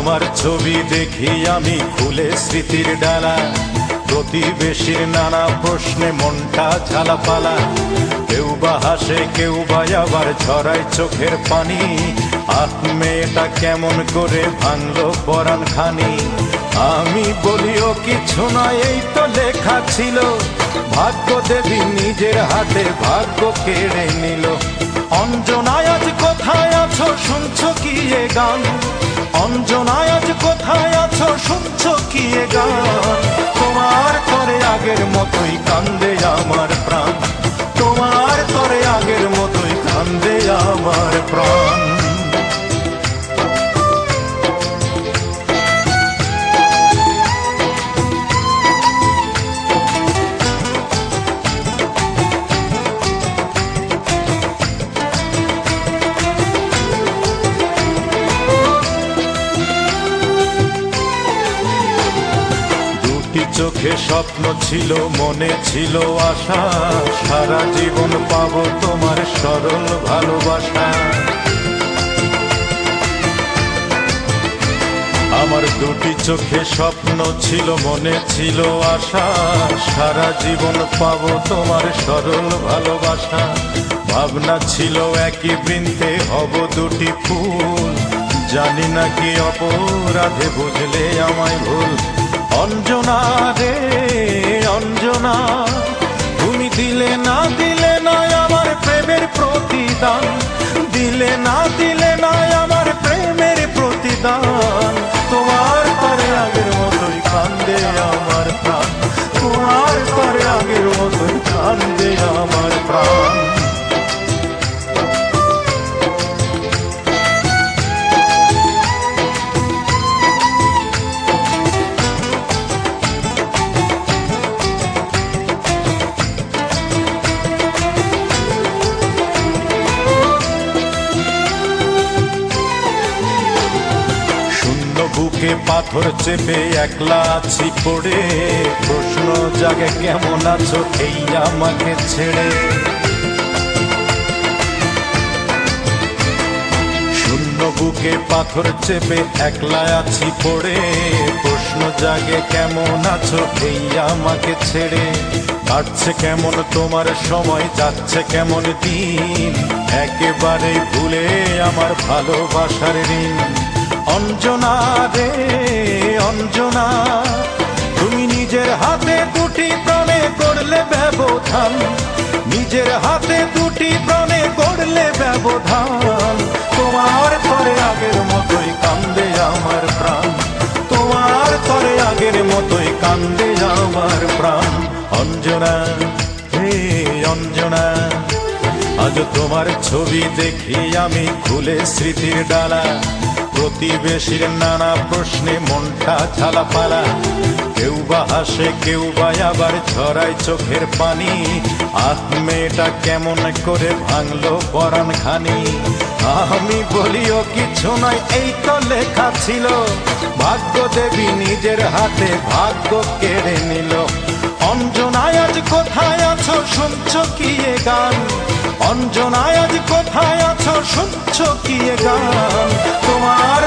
তোমার ছবি দেখি আমি খুলে স্মৃতির ডালা, প্রতিবেশীর নানা প্রশ্নে মনটা ঝালাপালা। কেউ বা হাসে, কেউ বা আবার ঝরায় চোখের পানি। আহ, মেয়েটা কেমন করে ভাঙলো পরাণ খানি। আমি বলিও কিছু নয়, এই তো লেখা ছিল। ভাগ্য দেবী নিজের হাতে ভাগ্য কেড়ে নিল। অঞ্জনায় আজ কোথায় আছো, শুনছো কি এ গান? অঞ্জনায় আজ কোথায় আছো, শুনছো কি এ গান? তোমার তরে আগের মতোই কান্দে আমার প্রাণ। তোমার তরে আগের মতোই কান্দে আমার প্রাণ। চোখে স্বপ্ন ছিল, মনে ছিল আশা, সারা জীবন পাবো তোমার সরল ভালোবাসা। আমার দুটি চোখে স্বপ্ন ছিল, মনে ছিল আশা, সারা জীবন পাবো তোমার সরল ভালোবাসা। ভাবনা ছিল একই বৃন্তে হব দুটি ফুল, জানি না কি অপরাধে বুঝলে আমায় ভুল। অঞ্জনা রে অঞ্জনা, তুমি দিলে না দিলে না আমার প্রেমের প্রতিদান। দিলে না দিলে না আমার প্রেমের প্রতিদান। তোমার পরে আগের মতোই কান্দে আমার প্রাণ। তোমার পরে আগের মতোই কান্দে আমার প্রাণ। বুকে পাথর চেপে একলা আছি পড়ে, প্রশ্ন জাগে কেমন আছো এই আমাকে ছেড়ে। শূন্য বুকে পাথর চেপে একলা আছি পড়ে, প্রশ্ন জাগে কেমন আছো এই আমাকে ছেড়ে। কাটছে কেমন তোমার সময়, যাচ্ছে কেমন দিন, একেবারে ভুলে আমার ভালোবাসার ঋণ। অঞ্জনা রে অঞ্জনা, তুমি নিজের হাতে দুটি প্রাণে করলে ব্যবধান। নিজের হাতে দুটি প্রাণে করলে ব্যবধান। তোমার তরে আগের মতোই কান্দে আমার প্রাণ। তোমার তরে আগের মতোই কান্দে আমার প্রাণ। অঞ্জনা হে অঞ্জনা, আজ তোমার ছবি দেখি আমি খুলে স্মৃতির ডালা, প্রতিবেশীর নানা প্রশ্নে মনটা ঝালাপালা। কেউ বা হাসে, কেউ বা আবার ঝরায় চোখের পানি। আহ, মেয়েটা কেমন করে ভাঙলো পরাণ খানি। আমি বলিও কিছু নয়, এই তো লেখা ছিল। ভাগ্য দেবী নিজের হাতে ভাগ্য কেড়ে নিল। অঞ্জনায় আজ কোথায় আছো, শুনছো কি এ গান? অঞ্জনায় আজ কোথায় আছো, শুনছো কি এ গান? তোমার